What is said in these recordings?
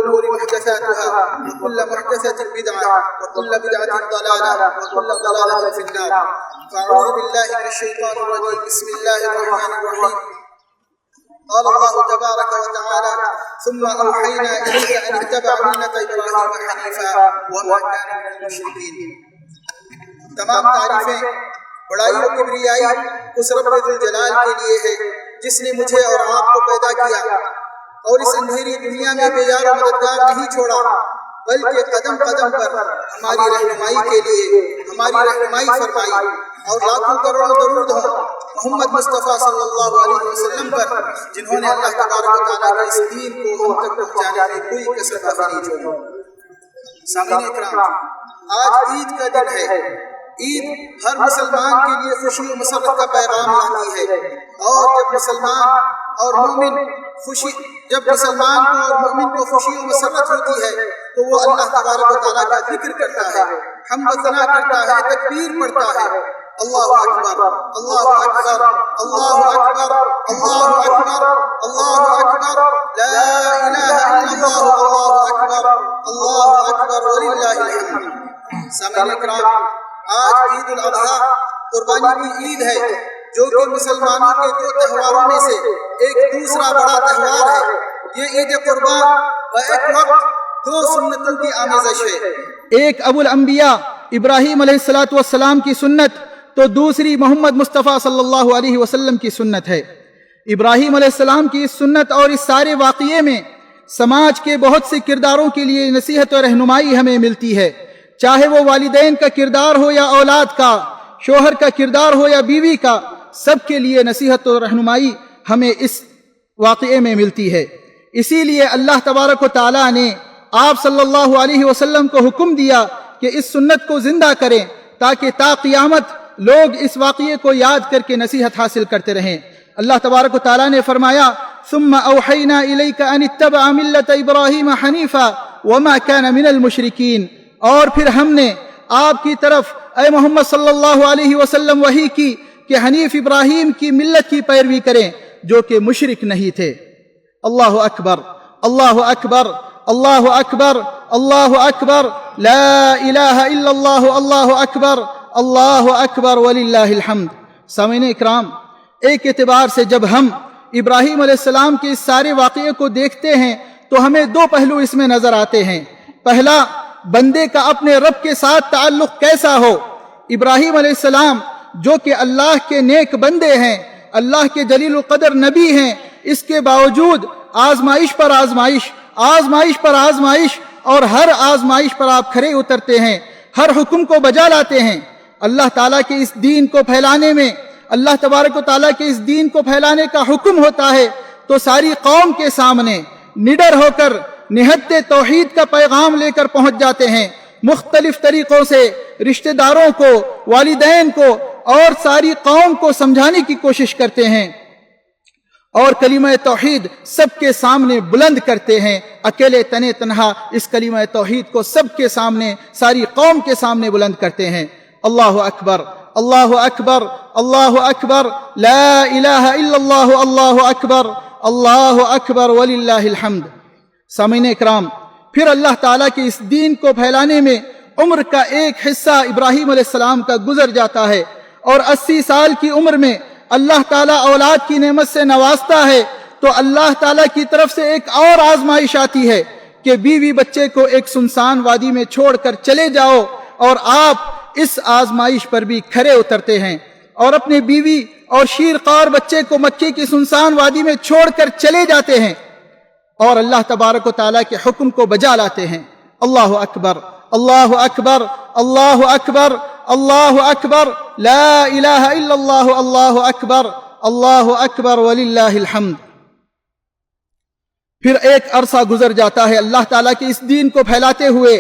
الأمور محدثاتها وكل محدثة بدعة وكل بدعة ضلالة وكل ضلالة في النار. فأعوذ بالله من الشيطان الرجيم. بسم الله الرحمن الرحيم. قال الله تبارك وتعالى: ثم أوحينا إليك أن اتبع ملة إبراهيم حنيفا وما كان من المشركين. تمام تعریفیں بڑائی و کبریائی اس رب ذوالجلال کے لیے ہے جس نے مجھے اور آپ کو پیدا کیا اور اس اندھیری دنیا میں بے یار و مددگار نہیں چھوڑا، بلکہ قدم قدم پر ہماری رہنمائی کے لیے ہماری رہنمائی فرمائی. اور لاکھوں کروڑوں درود ہوں محمد مصطفیٰ صلی اللہ علیہ وسلم پر، جنہوں نے اللہ تبارک و تعالیٰ کے اس دین کو ہم تک پہنچانے میں کوئی کسر باقی نہیں چھوڑی. سامعین اکرام، آج عید کا دن ہے. عید ہر مسلمان کے لیے خوشی و مسرت کا پیغام لاتی ہے، اور جب مسلمان اور مومن کو خوشی و مسرت ہوتی ہے تو وہ اللہ تبارک و تعالیٰ کا ذکر کرتا ہے، حمد و ثنا کرتا ہے، تکبیر پڑھتا ہے. اللہ اکبر، اللہ اکبر، اللہ اکبر، اللہ اکبر، اللہ اکبر، لا الہ الا اللہ، اللہ اکبر، اللہ اکبر وللہ الحمد. سامعین اکرام، آج عید الاضحیٰ قربانی کی عید ہے، جو کہ مسلمانوں کے دو تہواروں میں سے ایک دوسرا بڑا تہوار ہے. یہ عید قربان ایک وقت دو سنتوں کی آمیزش ہے. ایک ابو الانبیاء ابراہیم علیہ السلام کی سنت تو دوسری محمد مصطفیٰ صلی اللہ علیہ وسلم کی سنت ہے. ابراہیم علیہ السلام کی اس سنت اور اس سارے واقعے میں سماج کے بہت سے کرداروں کے لیے نصیحت و رہنمائی ہمیں ملتی ہے، چاہے وہ والدین کا کردار ہو یا اولاد کا، شوہر کا کردار ہو یا بیوی کا، سب کے لیے نصیحت و رہنمائی ہمیں اس واقعے میں ملتی ہے. اسی لیے اللہ تبارک و تعالیٰ نے آپ صلی اللہ علیہ وسلم کو حکم دیا کہ اس سنت کو زندہ کریں تاکہ تا قیامت لوگ اس واقعے کو یاد کر کے نصیحت حاصل کرتے رہیں. اللہ تبارک و تعالیٰ نے فرمایا: ثم اوحینا الیک ان اتبع ملت ابراہیم حنیفا وما کان من المشرکین. اور پھر ہم نے آپ کی طرف اے محمد صلی اللہ علیہ وسلم وحی کی کہ حنیف ابراہیم کی ملت کی پیروی کریں جو کہ مشرک نہیں تھے. اللہ اکبر، اللہ اکبر، اللہ اکبر، اللہ اکبر، لا الہ الا اللہ، اللہ اکبر، اللہ اکبر وللہ الحمد. سامعین اکرام، ایک اعتبار سے جب ہم ابراہیم علیہ السلام کے اس سارے واقعے کو دیکھتے ہیں تو ہمیں دو پہلو اس میں نظر آتے ہیں. پہلا، بندے کا اپنے رب کے ساتھ تعلق کیسا ہو. ابراہیم علیہ السلام جو کہ اللہ کے نیک بندے ہیں، اللہ کے جلیل القدر نبی ہیں، اس کے باوجود آزمائش پر آزمائش، آزمائش پر آزمائش، اور ہر آزمائش پر آپ کھرے اترتے ہیں، ہر حکم کو بجا لاتے ہیں. اللہ تعالیٰ کے اس دین کو پھیلانے میں، اللہ تبارک و تعالیٰ کے اس دین کو پھیلانے کا حکم ہوتا ہے تو ساری قوم کے سامنے نڈر ہو کر نہت توحید کا پیغام لے کر پہنچ جاتے ہیں. مختلف طریقوں سے رشتہ داروں کو، والدین کو اور ساری قوم کو سمجھانے کی کوشش کرتے ہیں اور کلمہ توحید سب کے سامنے بلند کرتے ہیں. اکیلے تنے تنہا اس کلمہ توحید کو سب کے سامنے، ساری قوم کے سامنے بلند کرتے ہیں. اللہ اکبر، اللہ اکبر، اللہ اکبر، لا الہ الا اللہ، اللہ اکبر، اللہ اکبر وللہ الحمد. سامعین اکرام، پھر اللہ تعالیٰ کے اس دین کو پھیلانے میں عمر کا ایک حصہ ابراہیم علیہ السلام کا گزر جاتا ہے، اور 80 سال کی عمر میں اللہ تعالیٰ اولاد کی نعمت سے نوازتا ہے تو اللہ تعالیٰ کی طرف سے ایک اور آزمائش آتی ہے کہ بیوی بچے کو ایک سنسان وادی میں چھوڑ کر چلے جاؤ، اور آپ اس آزمائش پر بھی کھرے اترتے ہیں اور اپنے بیوی اور شیرخوار بچے کو مکے کی سنسان وادی میں چھوڑ کر چلے جاتے ہیں اور اللہ تبارک و تعالیٰ کے حکم کو بجا لاتے ہیں. اللہ اکبر، اللہ اکبر، اللہ اکبر، اللہ اکبر، لا الہ الا اللہ، اللہ اکبر، اللہ اکبر وللہ الحمد. پھر ایک عرصہ گزر جاتا ہے اللہ تعالیٰ کے اس دین کو پھیلاتے ہوئے،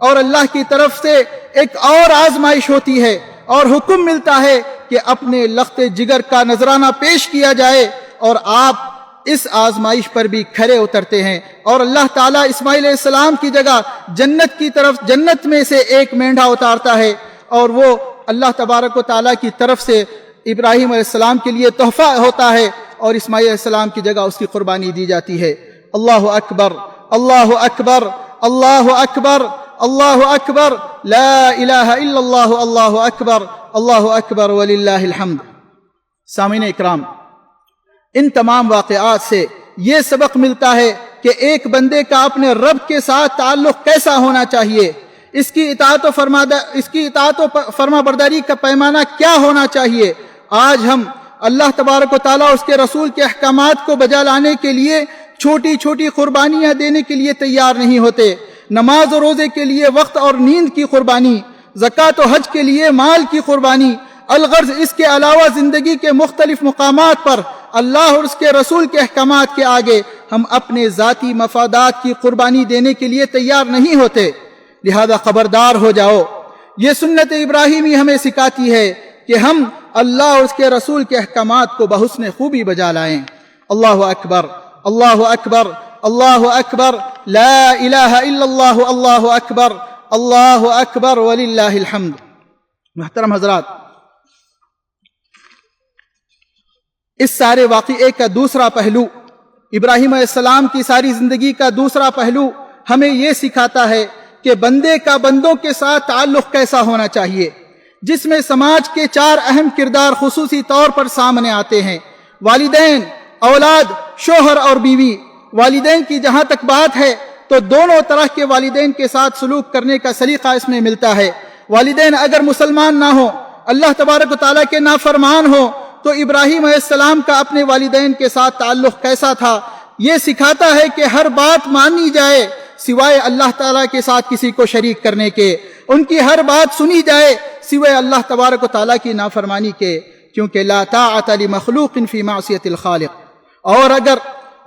اور اللہ کی طرف سے ایک اور آزمائش ہوتی ہے اور حکم ملتا ہے کہ اپنے لخت جگر کا نذرانہ پیش کیا جائے، اور آپ اس آزمائش پر بھی کھرے اترتے ہیں. اور اللہ تعالیٰ اسماعیل علیہ السلام کی جگہ جنت کی طرف، جنت میں سے ایک مینڈھا اتارتا ہے، اور وہ اللہ تبارک و تعالیٰ کی طرف سے ابراہیم علیہ السلام کے لیے تحفہ ہوتا ہے، اور اسماعیل علیہ السلام کی جگہ اس کی قربانی دی جاتی ہے. اللہ اکبر، اللہ اکبر اللہ اکبر اللہ اکبر لا الہ الا اللہ اللہ اکبر وللہ الحمد۔ سامعین اکرام، ان تمام واقعات سے یہ سبق ملتا ہے کہ ایک بندے کا اپنے رب کے ساتھ تعلق کیسا ہونا چاہیے، اس کی اطاعت و فرما برداری کا پیمانہ کیا ہونا چاہیے۔ آج ہم اللہ تبارک و تعالیٰ اس کے رسول کے احکامات کو بجا لانے کے لیے چھوٹی چھوٹی قربانیاں دینے کے لیے تیار نہیں ہوتے۔ نماز و روزے کے لیے وقت اور نیند کی قربانی، زکوٰۃ و حج کے لیے مال کی قربانی، الغرض اس کے علاوہ زندگی کے مختلف مقامات پر اللہ اور اس کے رسول کے احکامات کے آگے ہم اپنے ذاتی مفادات کی قربانی دینے کے لیے تیار نہیں ہوتے۔ لہذا خبردار ہو جاؤ، یہ سنت ابراہیمی ہمیں سکھاتی ہے کہ ہم اللہ اور اس کے رسول کے احکامات کو بحسن خوبی بجا لائیں۔ اللہ اکبر اللہ اکبر اللہ اکبر لا الہ الا اللہ اللہ اکبر وللہ الحمد۔ محترم حضرات، اس سارے واقعے کا دوسرا پہلو، ابراہیم علیہ السلام کی ساری زندگی کا دوسرا پہلو ہمیں یہ سکھاتا ہے کہ بندے کا بندوں کے ساتھ تعلق کیسا ہونا چاہیے، جس میں سماج کے 4 اہم کردار خصوصی طور پر سامنے آتے ہیں: والدین، اولاد، شوہر اور بیوی۔ والدین کی جہاں تک بات ہے تو دونوں طرح کے والدین کے ساتھ سلوک کرنے کا سلیقہ اس میں ملتا ہے۔ والدین اگر مسلمان نہ ہوں، اللہ تبارک و تعالیٰ کے نافرمان ہوں، تو ابراہیم علیہ السلام کا اپنے والدین کے ساتھ تعلق کیسا تھا؟ یہ سکھاتا ہے کہ ہر بات مانی جائے سوائے اللہ تعالیٰ کے ساتھ کسی کو شریک کرنے کے، ان کی ہر بات سنی جائے سوائے اللہ تبارک و تعالیٰ کی نافرمانی کے، کیونکہ لا طاعۃ لمخلوق فی معصیۃ الخالق۔ اور اگر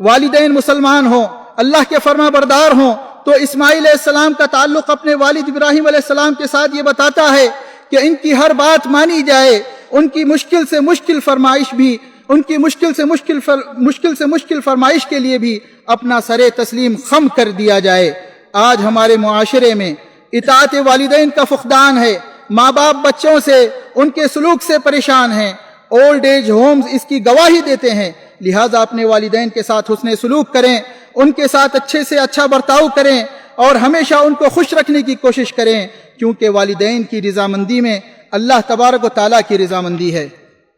والدین مسلمان ہوں، اللہ کے فرما بردار ہوں، تو اسماعیل علیہ السلام کا تعلق اپنے والد ابراہیم علیہ السلام کے ساتھ یہ بتاتا ہے کہ ان کی ہر بات مانی جائے، ان کی مشکل سے مشکل فرمائش بھی، ان کی مشکل سے مشکل فرمائش کے لیے بھی اپنا سر تسلیم خم کر دیا جائے۔ آج ہمارے معاشرے میں اطاعت والدین کا فقدان ہے، ماں باپ بچوں سے، ان کے سلوک سے پریشان ہیں۔ اولڈ ایج ہومز اس کی گواہی دیتے ہیں۔ لہٰذا اپنے والدین کے ساتھ حسن سلوک کریں، ان کے ساتھ اچھے سے اچھا برتاؤ کریں اور ہمیشہ ان کو خوش رکھنے کی کوشش کریں، کیونکہ والدین کی رضامندی میں اللہ تبارک و تعالیٰ کی رضامندی ہے۔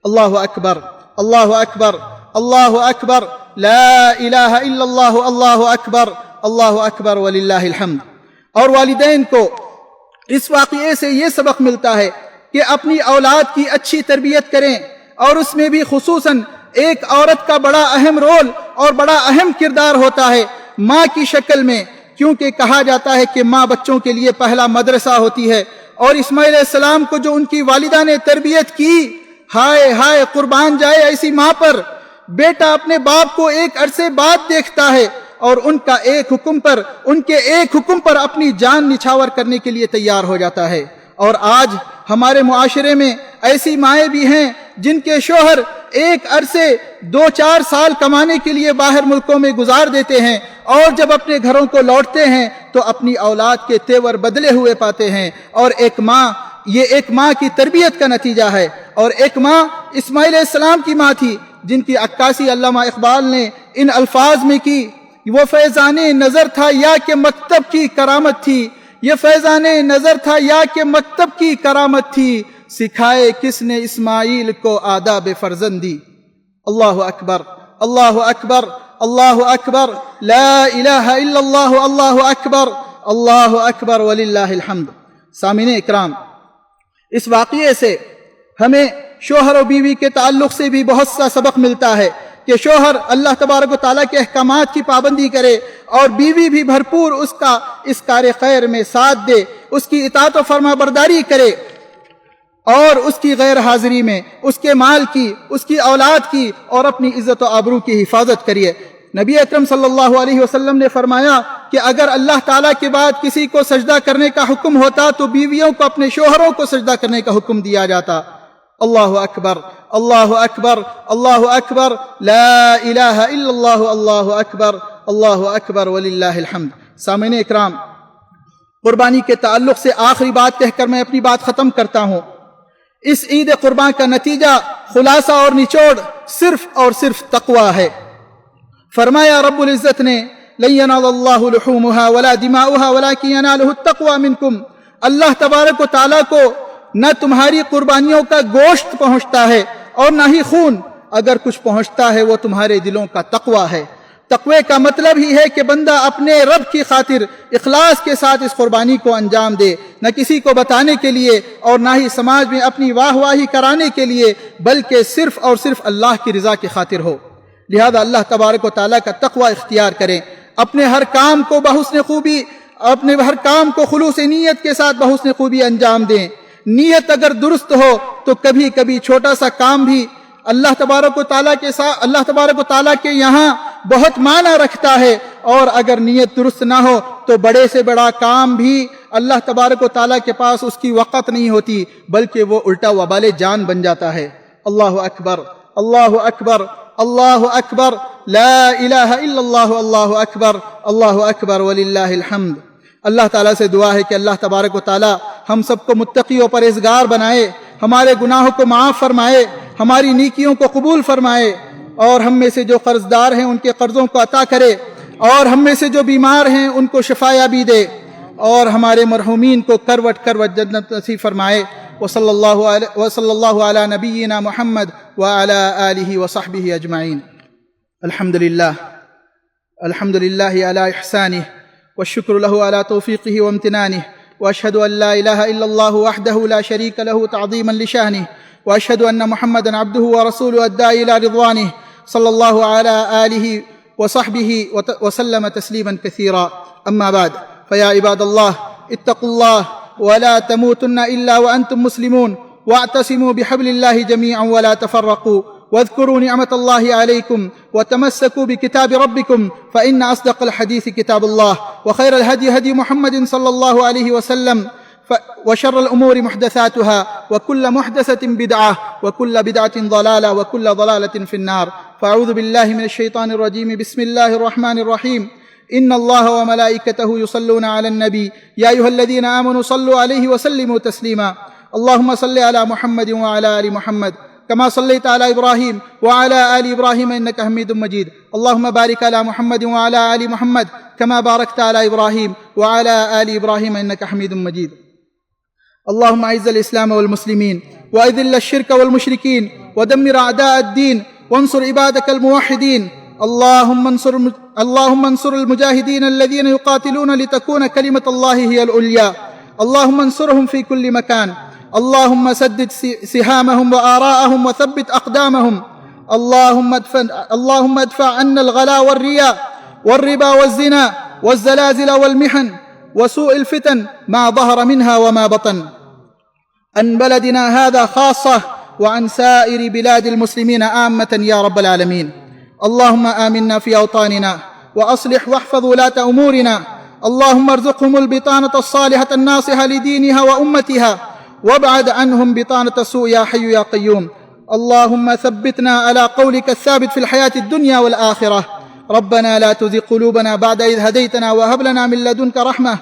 اللہ اکبر اللہ اکبر اللہ اکبر لا الہ الا اللہ اکبر وللہ الحمد۔ اور والدین کو اس واقعے سے یہ سبق ملتا ہے کہ اپنی اولاد کی اچھی تربیت کریں، اور اس میں بھی خصوصاً ایک عورت کا بڑا اہم رول اور بڑا اہم کردار ہوتا ہے ماں کی شکل میں، کیونکہ کہا جاتا ہے کہ ماں بچوں کے لیے پہلا مدرسہ ہوتی ہے۔ اور اسماعیل علیہ السلام کو جو ان کی والدہ نے تربیت کی، ہائے ہائے قربان جائے ایسی ماں پر۔ بیٹا اپنے باپ کو ایک عرصے بعد دیکھتا ہے اور ان کے ایک حکم پر اپنی جان نچھاور کرنے کے لیے تیار ہو جاتا ہے۔ اور آج ہمارے معاشرے میں ایسی مائیں بھی ہیں جن کے شوہر ایک عرصے 2-4 سال کمانے کے لیے باہر ملکوں میں گزار دیتے ہیں، اور جب اپنے گھروں کو لوٹتے ہیں تو اپنی اولاد کے تیور بدلے ہوئے پاتے ہیں۔ اور یہ ایک ماں کی تربیت کا نتیجہ ہے۔ اور ایک ماں اسماعیل علیہ السلام کی ماں تھی، جن کی عکاسی علامہ اقبال نے ان الفاظ میں کی: وہ فیضان نظر تھا یا کہ مکتب کی کرامت تھی، یہ فیضان نظر تھا یا کہ مکتب کی کرامت تھی، سکھائے کس نے اسماعیل کو آداب فرزندی۔ اللہ اکبر اللہ اکبر اللہ اکبر لا الہ الا اللہ اکبر وللہ الحمد۔ سامعین اکرام، اس واقعے سے ہمیں شوہر و بیوی کے تعلق سے بھی بہت سا سبق ملتا ہے کہ شوہر اللہ تبارک و تعالیٰ کے احکامات کی پابندی کرے اور بیوی بھی بھرپور اس کار خیر میں ساتھ دے، اس کی اطاعت و فرما برداری کرے، اور اس کی غیر حاضری میں اس کے مال کی، اس کی اولاد کی اور اپنی عزت و آبرو کی حفاظت کریے۔ نبی اکرم صلی اللہ علیہ وسلم نے فرمایا کہ اگر اللہ تعالیٰ کے بعد کسی کو سجدہ کرنے کا حکم ہوتا تو بیویوں کو اپنے شوہروں کو سجدہ کرنے کا حکم دیا جاتا۔ اللہ اکبر اللہ اکبر اللہ اکبر لا الہ الا اللہ اکبر وللہ الحمد۔ سامعین اکرام، قربانی کے تعلق سے آخری بات کہہ کر میں اپنی بات ختم کرتا ہوں۔ اس عید قربان کا نتیجہ، خلاصہ اور نچوڑ صرف اور صرف تقویٰ ہے۔ فرمایا رب العزت نے: لن ينال الله لحومها ولا دماؤها ولكن يناله التقوى منكم. اللہ تبارک و تعالیٰ کو نہ تمہاری قربانیوں کا گوشت پہنچتا ہے اور نہ ہی خون، اگر کچھ پہنچتا ہے وہ تمہارے دلوں کا تقوی ہے. تقوی کا مطلب ہی ہے کہ بندہ اپنے رب کی خاطر اخلاص کے ساتھ اس قربانی کو انجام دے، نہ کسی کو بتانے کے لیے اور نہ ہی سماج میں اپنی واہ واہی کرانے کے لیے، بلکہ صرف اور صرف اللہ کی رضا کی خاطر ہو. لہذا اللہ تبارک و تعالیٰ کا تقوی اختیار کریں، اپنے ہر کام کو بحسن خوبی، اپنے ہر کام کو خلوص نیت کے ساتھ بحسن خوبی انجام دیں. نیت اگر درست ہو تو کبھی کبھی چھوٹا سا کام بھی اللہ تبارک و تعالیٰ کے یہاں بہت معنی رکھتا ہے، اور اگر نیت درست نہ ہو تو بڑے سے بڑا کام بھی اللہ تبارک و تعالیٰ کے پاس اس کی وقت نہیں ہوتی، بلکہ وہ الٹا وبال جان بن جاتا ہے. اللہ اکبر، اللہ اکبر، اللہ اکبر، لا الہ الا اللہ، اللہ اکبر، اللہ اکبر وللہ الحمد. اللہ تعالیٰ سے دعا ہے کہ اللہ تبارک و تعالیٰ ہم سب کو متقی و پرہیزگار بنائے، ہمارے گناہوں کو معاف فرمائے، ہماری نیکیوں کو قبول فرمائے، اور ہم میں سے جو قرض دار ہیں ان کے قرضوں کو عطا کرے، اور ہم میں سے جو بیمار ہیں ان کو شفا یابی دے، اور ہمارے مرحومین کو کروٹ کروٹ جنت نصیب فرمائے. وصلی اللہ علی نبینا محمد وعلی آلہ وصحبہ اجمعین. الحمدللہ علی احسانہ والشکر له على توفیقه وامتنانه، واشهد ان لا اله الا الله وحده لا شريك له تعظيما لشانه، واشهد ان محمدا عبده ورسوله الداعي الى رضوانه، صلى الله على آله وصحبه وسلم تسليما كثيرا. اما بعد، فيا عباد الله اتقوا الله ولا تموتن الا وانتم مسلمون، واعتصموا بحبل الله جميعا ولا تفرقوا، واذكروا نعمة الله عليكم، وتمسكوا بكتاب ربكم، فإن أصدق الحديث كتاب الله، وخير الهدي هدي محمد صلى الله عليه وسلم، وشر الأمور محدثاتها، وكل محدثة بدعة، وكل بدعة ضلالة، وكل ضلالة في النار. فأعوذ بالله من الشيطان الرجيم. بسم الله الرحمن الرحيم. إن الله وملائكته يصلون على النبي يا أيها الذين آمنوا صلوا عليه وسلموا تسليما. اللهم صل على محمد وعلى آل محمد كما صليت على إبراهيم وعلى آل إبراهيم إنك حميد مجيد. اللهم بارك على محمد وعلى آل محمد كما باركت على إبراهيم وعلى آل إبراهيم إنك حميد مجيد. اللهم أعز الإسلام والمسلمين، وأذل الشرك والمشركين، ودمر أعداء الدين، وانصر عبادك الموحدين. اللهم انصر المجاهدين الذين يقاتلون لتكون كلمة الله هي العليا. اللهم انصرهم في كل مكان. اللهم سدد سهامهم وآراءهم وثبت أقدامهم. اللهم ادفع عنا الغلا والرياء والربا والزنا والزلازل والمحن وسوء الفتن ما ظهر منها وما بطن، عن بلدنا هذا خاصة وعن سائر بلاد المسلمين عامة يا رب العالمين. اللهم آمنا في أوطاننا، وأصلح واحفظ ولاة أمورنا. اللهم ارزقهم البطانة الصالحة الناصحة لدينها وأمتها، وابعد عنهم بطانة السوء يا حي يا قيوم. اللهم ثبتنا على قولك الثابت في الحياة الدنيا والآخرة. ربنا لا تزغ قلوبنا بعد إذ هديتنا وهب لنا من لدنك رحمة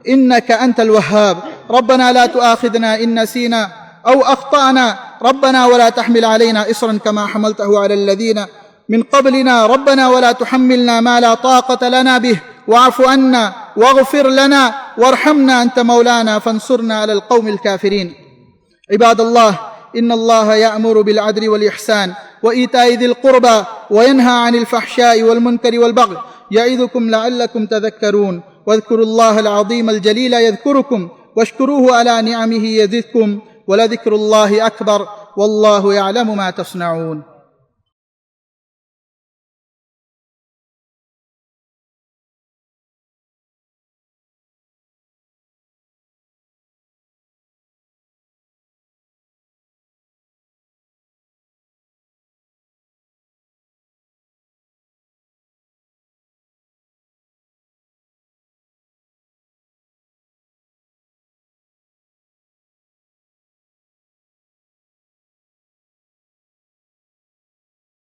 إنك أنت الوهاب. ربنا لا تؤاخذنا إن نسينا أو أخطأنا. ربنا ولا تحمل علينا إصرا كما حملته على الذين من قبلنا. ربنا ولا تحملنا ما لا طاقة لنا به، واعف عنا واغفر لنا وارحمنا أنت مولانا فانصرنا على القوم الكافرين. عباد الله، إن الله يأمر بالعدل والإحسان وإيتاء ذي القربى وينهى عن الفحشاء والمنكر والبغي يعظكم لعلكم تذكرون. واذكروا الله العظيم الجليل يذكركم، واشكروه على نعمه يزدكم، ولذكر الله أكبر والله يعلم ما تصنعون.